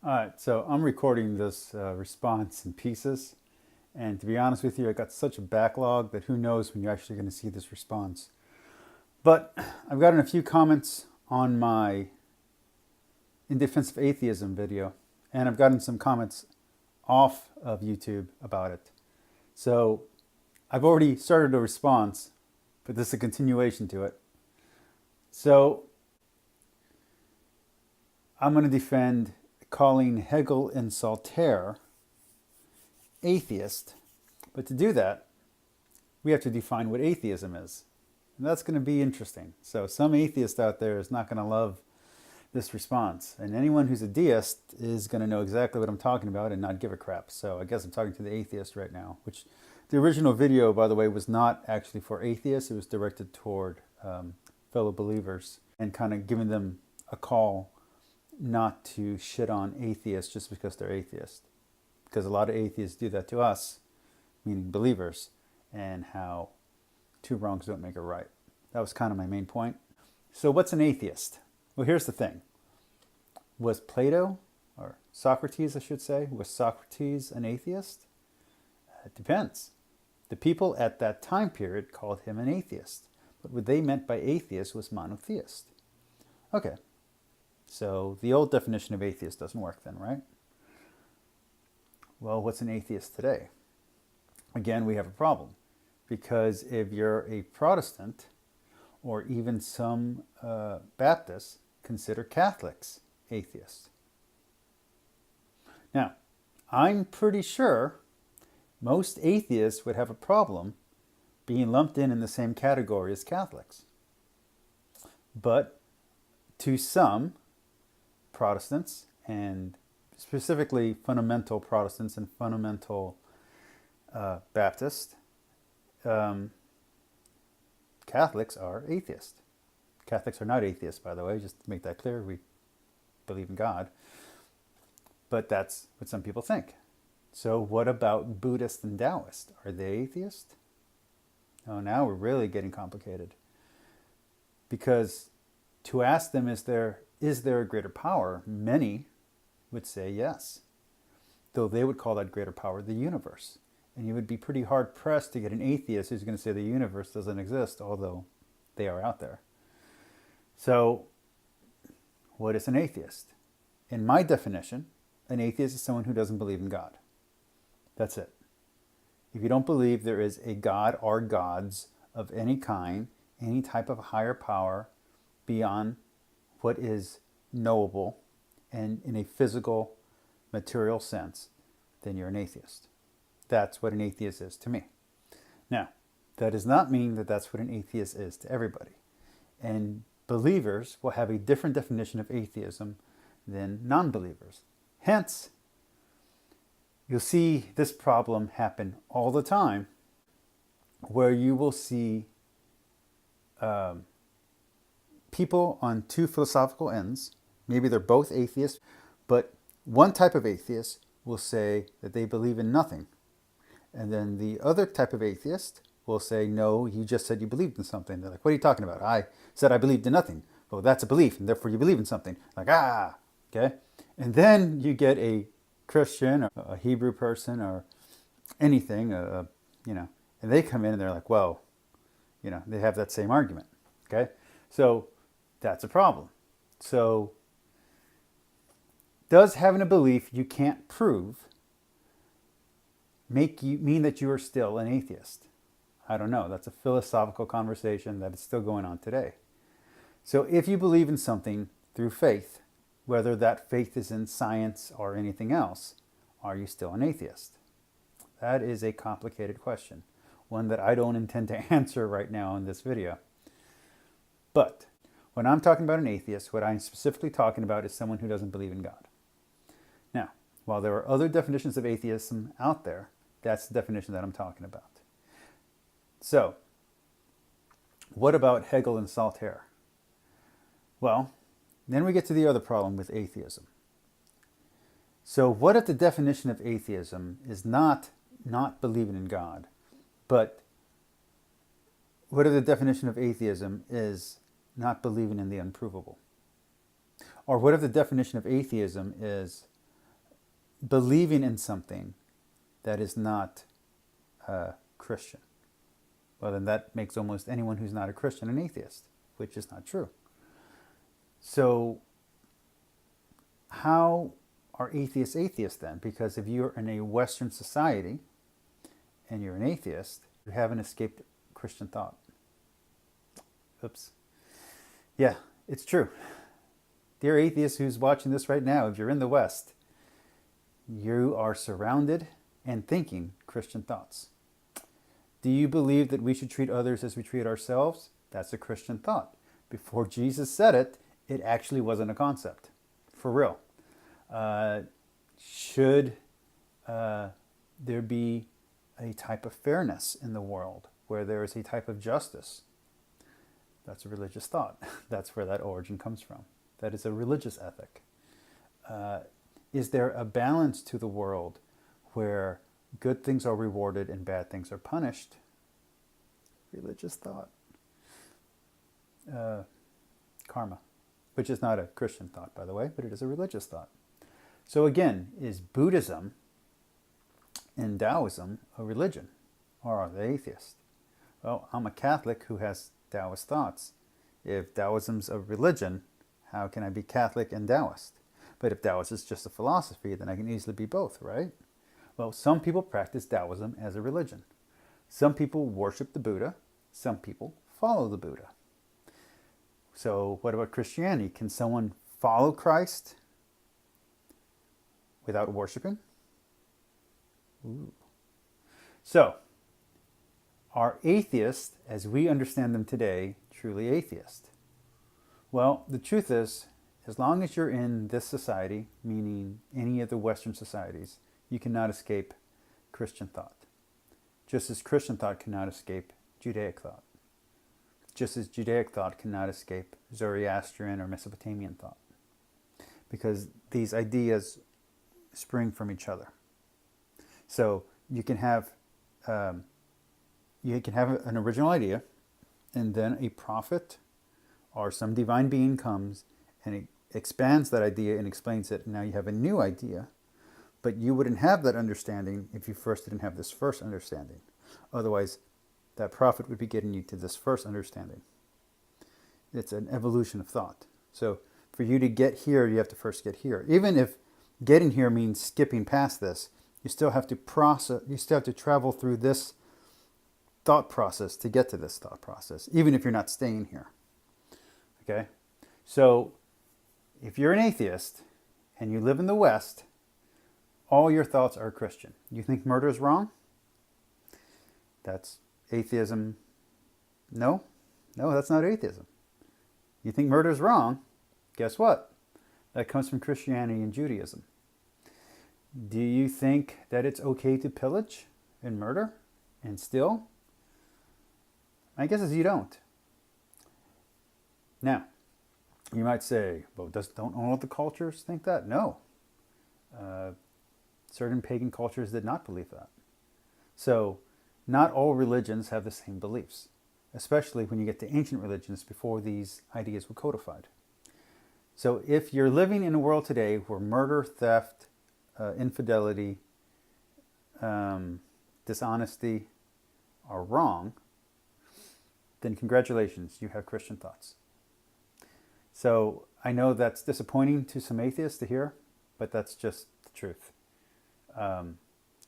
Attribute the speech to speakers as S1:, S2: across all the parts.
S1: All right, so I'm recording this response in pieces. And to be honest with you, I got such a backlog that who knows when you're actually going to see this response. But I've gotten a few comments on my In Defense of Atheism video, and I've gotten some comments off of YouTube about it. So I've already started a response, but this is a continuation to it. So I'm going to defend calling Hegel and Sartre atheist. But to do that, we have to define what atheism is. And that's going to be interesting. So some atheist out there is not going to love this response. And anyone who's a deist is going to know exactly what I'm talking about and not give a crap. So I guess I'm talking to the atheist right now, which the original video, by the way, was not actually for atheists. It was directed toward fellow believers and kind of giving them a call not to shit on atheists just because they're atheists. Because a lot of atheists do that to us, meaning believers, and how two wrongs don't make a right. That was kind of my main point. So what's an atheist? Well, here's the thing. Was Plato, or Socrates I should say, was Socrates an atheist? It depends. The people at that time period called him an atheist. But what they meant by atheist was monotheist. Okay. So the old definition of atheist doesn't work then, right? Well, what's an atheist today? Again, we have a problem. Because if you're a Protestant, or even some Baptists, consider Catholics atheists. Now, I'm pretty sure most atheists would have a problem being lumped in the same category as Catholics. But to some Protestants, and specifically fundamental Protestants and fundamental Baptists, Catholics are atheists. Catholics are not atheists, by the way, just to make that clear. We believe in God. But that's what some people think. So what about Buddhists and Taoists? Are they atheists? Oh, now we're really getting complicated. Because to ask them, is there a greater power? Many would say yes. Though they would call that greater power the universe. And you would be pretty hard-pressed to get an atheist who's going to say the universe doesn't exist, although they are out there. So, what is an atheist? In my definition, an atheist is someone who doesn't believe in God. That's it. If you don't believe there is a God or gods of any kind, any type of higher power beyond what is knowable and in a physical, material sense, then you're an atheist. That's what an atheist is to me. Now, that does not mean that that's what an atheist is to everybody. And believers will have a different definition of atheism than non-believers. Hence, you'll see this problem happen all the time, where you will see people on two philosophical ends. Maybe they're both atheists, but one type of atheist will say that they believe in nothing. And then the other type of atheist will say, no, you just said you believed in something. They're like, what are you talking about? I said I believed in nothing. Well, that's a belief, and therefore you believe in something. Like, okay? And then you get a Christian or a Hebrew person or anything, and they come in and they're like, well, they have that same argument, okay? So that's a problem. So does having a belief you can't prove mean that you are still an atheist? I don't know. That's a philosophical conversation that is still going on today. So if you believe in something through faith, whether that faith is in science or anything else, are you still an atheist? That is a complicated question, one that I don't intend to answer right now in this video. But when I'm talking about an atheist, what I'm specifically talking about is someone who doesn't believe in God. Now, while there are other definitions of atheism out there, that's the definition that I'm talking about. So, what about Hegel and Sartre? Well, then we get to the other problem with atheism. So what if the definition of atheism is not believing in God, but what if the definition of atheism is not believing in the unprovable? Or what if the definition of atheism is believing in something that is not Christian. Well, then that makes almost anyone who's not a Christian an atheist, which is not true. So how are atheists atheists then? Because if you're in a Western society and you're an atheist, you haven't escaped Christian thought. Oops. Yeah, it's true. Dear atheist who's watching this right now, if you're in the West, you are surrounded and thinking Christian thoughts. Do you believe that we should treat others as we treat ourselves? That's a Christian thought. Before Jesus said it, it actually wasn't a concept. For real. Should there be a type of fairness in the world where there is a type of justice? That's a religious thought. That's where that origin comes from. That is a religious ethic. Is there a balance to the world where good things are rewarded and bad things are punished? Religious thought. Karma, which is not a Christian thought, by the way, but it is a religious thought. So again, is Buddhism and Taoism a religion, or are they atheist? Well, I'm a Catholic who has Taoist thoughts. If Taoism's a religion, how can I be Catholic and Taoist? But if Taoist is just a philosophy, then I can easily be both, right? Well, some people practice Taoism as a religion. Some people worship the Buddha. Some people follow the Buddha. So what about Christianity? Can someone follow Christ without worshiping? Ooh. So, are atheists, as we understand them today, truly atheist? Well, the truth is, as long as you're in this society, meaning any of the Western societies, you cannot escape Christian thought. Just as Christian thought cannot escape Judaic thought. Just as Judaic thought cannot escape Zoroastrian or Mesopotamian thought. Because these ideas spring from each other. So you can have an original idea, and then a prophet or some divine being comes and it expands that idea and explains it. And now you have a new idea, but you wouldn't have that understanding if you first didn't have this first understanding. Otherwise, that prophet would be getting you to this first understanding. It's an evolution of thought. So for you to get here, you have to first get here. Even if getting here means skipping past this, you still have to process, you still have to travel through this thought process to get to this thought process, even if you're not staying here. Okay? So if you're an atheist and you live in the West, all your thoughts are Christian. You think murder is wrong? That's atheism. No, that's not atheism. You think murder is wrong? Guess what? That comes from Christianity and Judaism. Do you think that it's okay to pillage and murder and steal? My guess is you don't. Now, you might say, well, don't all of the cultures think that? No. Certain pagan cultures did not believe that. So, not all religions have the same beliefs, especially when you get to ancient religions before these ideas were codified. So if you're living in a world today where murder, theft, infidelity, dishonesty are wrong, then congratulations, you have Christian thoughts. So I know that's disappointing to some atheists to hear, but that's just the truth.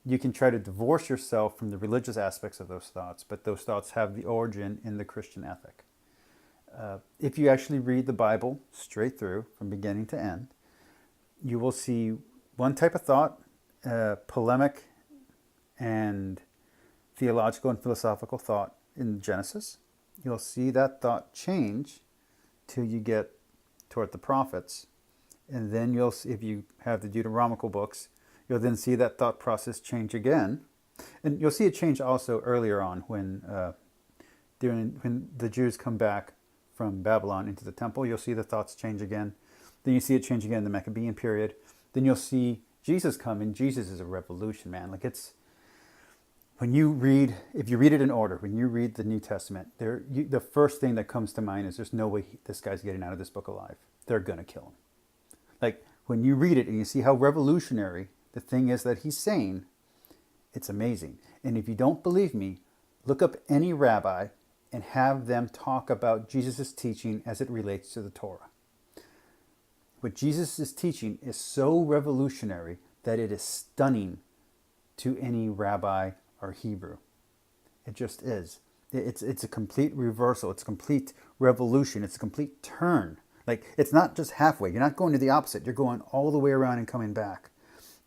S1: You can try to divorce yourself from the religious aspects of those thoughts, but those thoughts have the origin in the Christian ethic. If you actually read the Bible straight through, from beginning to end, you will see one type of thought, polemic and theological and philosophical thought in Genesis. You'll see that thought change till you get toward the prophets. And then you'll see, if you have the Deuteronomical books, you'll then see that thought process change again. And you'll see it change also earlier on when the Jews come back from Babylon into the temple. You'll see the thoughts change again. Then you see it change again in the Maccabean period. Then you'll see Jesus come, and Jesus is a revolution, man. Like it's, when you read, if you read it in order, when you read the New Testament, the first thing that comes to mind is there's no way this guy's getting out of this book alive. They're going to kill him. Like when you read it and you see how revolutionary the thing is that he's saying, it's amazing. And if you don't believe me, look up any rabbi and have them talk about Jesus' teaching as it relates to the Torah. What Jesus is teaching is so revolutionary that it is stunning to any rabbi or Hebrew. It just is. It's a complete reversal. It's a complete revolution. It's a complete turn. Like, it's not just halfway. You're not going to the opposite. You're going all the way around and coming back.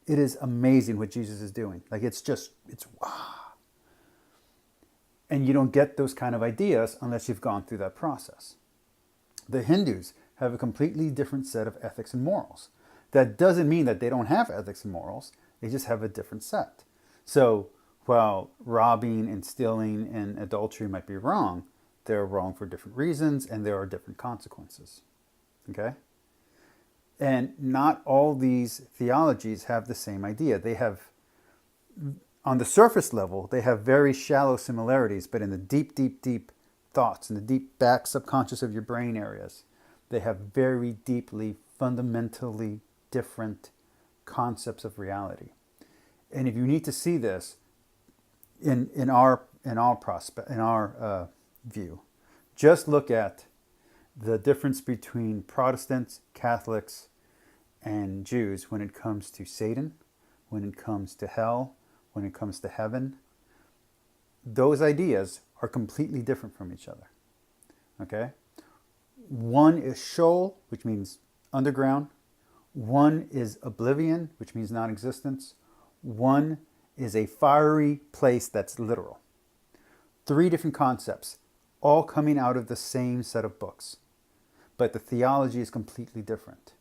S1: It is amazing what Jesus is doing. Like, it's wow. And you don't get those kind of ideas unless you've gone through that process. The Hindus have a completely different set of ethics and morals. That doesn't mean that they don't have ethics and morals. They just have a different set. So while robbing and stealing and adultery might be wrong, they're wrong for different reasons and there are different consequences. Okay? And not all these theologies have the same idea. They have, on the surface level, they have very shallow similarities, but in the deep, deep, deep thoughts, in the deep back subconscious of your brain areas, they have very deeply, fundamentally different concepts of reality. And if you need to see this in our view, just look at the difference between Protestants, Catholics, and Jews when it comes to Satan, when it comes to hell, when it comes to heaven. Those ideas are completely different from each other. Okay? One is Sheol, which means underground. One is oblivion, which means non-existence. One is a fiery place that's literal. 3 different concepts, all coming out of the same set of books. But the theology is completely different.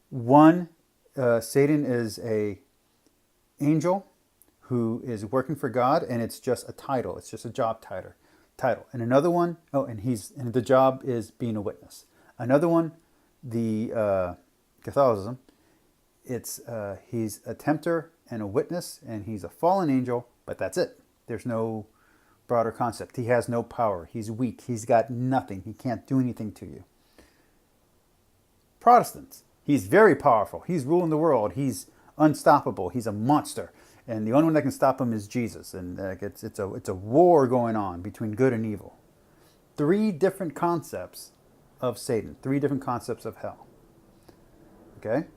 S1: One, Satan is an angel who is working for God, and it's just a title. It's just a job title. And another one, and the job is being a witness. Another one, the Catholicism, it's he's a tempter and a witness, and he's a fallen angel, but that's it. There's no broader concept. He has no power. He's weak. He's got nothing. He can't do anything to you. Protestants, he's very powerful. He's ruling the world. He's unstoppable. He's a monster. And the only one that can stop him is Jesus. And it's a war going on between good and evil. 3 different concepts of Satan. 3 different concepts of hell. Okay?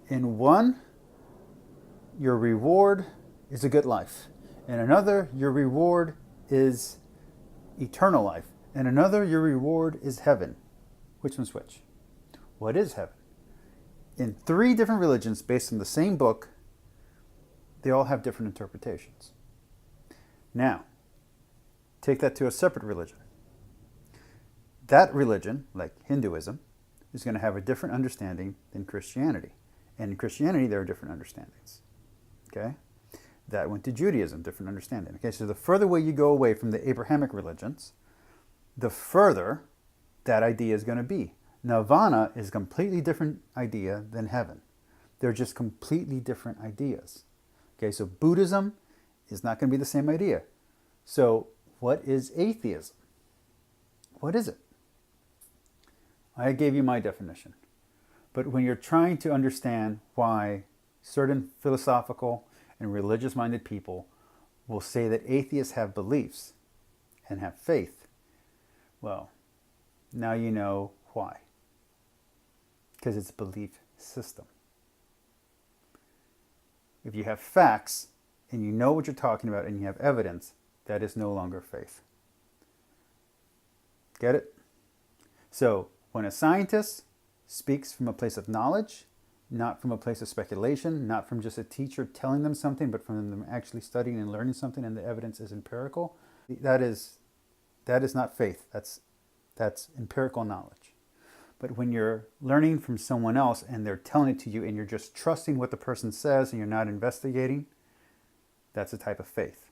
S1: In one, your reward is a good life. In another, your reward is eternal life. In another, your reward is heaven. Which one's which? What is heaven? In 3 different religions based on the same book, they all have different interpretations. Now, take that to a separate religion. That religion, like Hinduism, is going to have a different understanding than Christianity. And in Christianity, there are different understandings. Okay? That went to Judaism, different understanding. Okay, so the further away you go away from the Abrahamic religions, the further that idea is going to be. Nirvana is a completely different idea than heaven. They're just completely different ideas. Okay, so Buddhism is not going to be the same idea. So what is atheism? What is it? I gave you my definition. But when you're trying to understand why certain philosophical and religious-minded people will say that atheists have beliefs and have faith, well, now you know why. Because it's a belief system. If you have facts and you know what you're talking about and you have evidence, that is no longer faith. Get it? So when a scientist speaks from a place of knowledge, not from a place of speculation, not from just a teacher telling them something, but from them actually studying and learning something and the evidence is empirical, that is not faith. That's empirical knowledge. But when you're learning from someone else and they're telling it to you and you're just trusting what the person says and you're not investigating, that's a type of faith.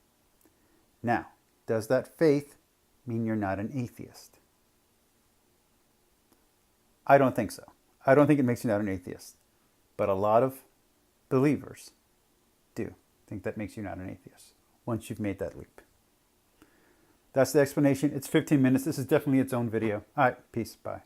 S1: Now, does that faith mean you're not an atheist? I don't think so. I don't think it makes you not an atheist. But a lot of believers do think that makes you not an atheist once you've made that leap. That's the explanation. It's 15 minutes. This is definitely its own video. All right, peace. Bye.